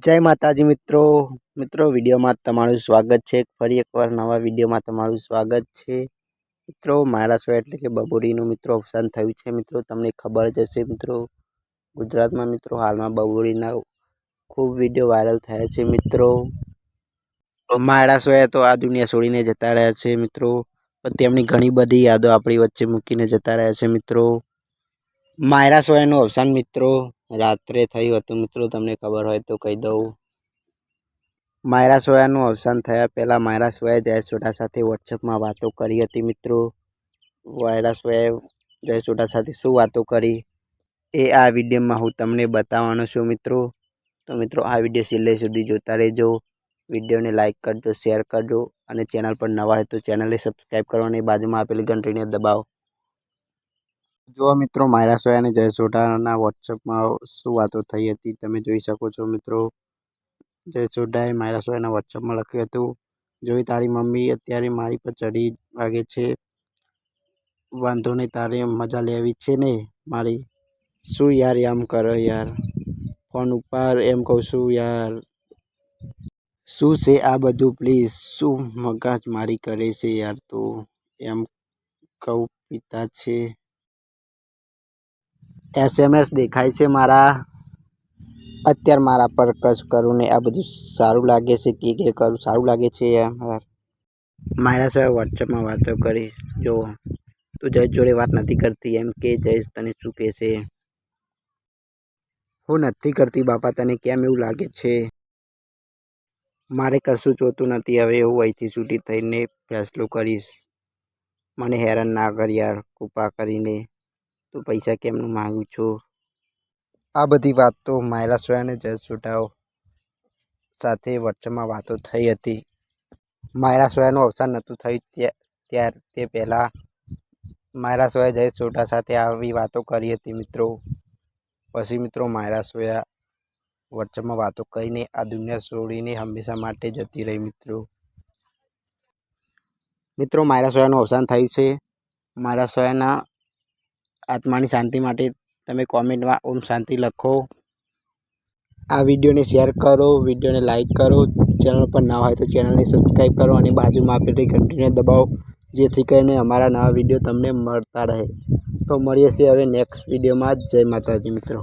જય માતાજી મિત્રો વિડીયોમાં તમારું સ્વાગત છે। ફરી એકવાર નવા વિડીયોમાં તમારું સ્વાગત છે। મિત્રો મહારાષ્ટ્ર એટલે કે બબોડીનું મિત્રો અવસાન થયું છે। મિત્રો તમને ખબર જ હશે મિત્રો ગુજરાતમાં મિત્રો હાલમાં બબોડીના ખૂબ વિડીયો વાયરલ થયા છે। મિત્રો મહારાષ્ટ્ર તો આ દુનિયા છોડીને જતા રહ્યા છે મિત્રો, પણ તેમની ઘણી બધી યાદો આપણી વચ્ચે મૂકીને જતા રહ્યા છે મિત્રો। માયરા સોયાનું અવસાન મિત્રો રાત્રે થયું હતું મિત્રો, તમને ખબર હોય તો કહી દઉં। માયરા સોયાનું અવસાન થયા પહેલાં માયરા સોયાએ જયેશ સોઢા સાથે વોટ્સઅપમાં વાતો કરી હતી મિત્રો। માયરા સોયાએ જયેશ સોઢા સાથે શું વાતો કરી એ આ વિડીયોમાં હું તમને બતાવવાનો છું મિત્રો। તો મિત્રો આ વિડીયો છેલ્લે સુધી જોતા રહેજો। વિડીયોને લાઇક કરજો, શેર કરજો અને ચેનલ પર નવા હોય તો ચેનલને સબસ્ક્રાઈબ કરો અને બાજુમાં આપેલી ઘંટડીને દબાવો। જો મિત્રો માયરા સોયા અને જયેશ સોઢાના વોટ્સઅપમાં શું વાતો થઈ હતી તમે જોઈ શકો છો મિત્રો। જયેશ સોઢાએ માયરા સોયાના વોટ્સઅપમાં લખ્યું હતું, જોઈ તારી મમ્મી અત્યારે મારી પર ચડી વાગે છે, વાંધો નહીં તારે મજા લેવી છે ને મારી, શું યાર એમ કરો યાર, ફોન ઉપર એમ કહું છું યાર, શું છે આ બધું પ્લીઝ, શું મગજ મારી કરે છે યાર, તો એમ કહું પિતા છે, SMS દેખાય છે મારા, અત્યારે મારા પર કશ કરું ને આ બધું સારું લાગે છે કે કરું સારું લાગે છે યાર। માયરા સોયાએ વોટ્સઅપમાં વાતો કરી, જો તું જયેશ જોડે વાત નથી કરતી એમ કે જયેશ તને શું કહેશે, હું નથી કરતી બાપા તને કેમ એવું લાગે છે, મારે કશું જોતું નથી હવે, હું અહીંથી છૂટી થઈને ફેસલો કરીશ, મને હેરાન ના કર યાર કૃપા કરીને, તું પૈસા કેમનું માગું છું। આ બધી વાતો માયરા સોયા અને જયેશ સોઢા સાથે વોટ્સઅપમાં વાતો થઈ હતી। માયરા સોયાનું અવસાન નહોતું થયું તે પહેલાં માયરા સોયાએ જયેશ સોઢા સાથે આવી વાતો કરી હતી મિત્રો। પછી મિત્રો માયરા સોયા વોટ્સઅપમાં વાતો કરીને આ દુનિયા છોડીને હંમેશા માટે જતી રહી મિત્રો। માયરા સોયાનું અવસાન થયું છે। માયરા સોયાના આત્માની શાંતિ માટે તમે કોમેન્ટમાં ઓમ શાંતિ લખો। આ વિડીયોને શેર કરો, વિડીયોને લાઇક કરો, ચેનલ પર ના હોય તો ચેનલને સબસ્ક્રાઈબ કરો અને બાજુમાં આપેલી ઘંટીને દબાવો, જેથી કરીને અમારા નવા વિડીયો તમને મળતા રહે। તો મળીએ છીએ હવે નેક્સ્ટ વિડીયોમાં। જય માતાજી મિત્રો।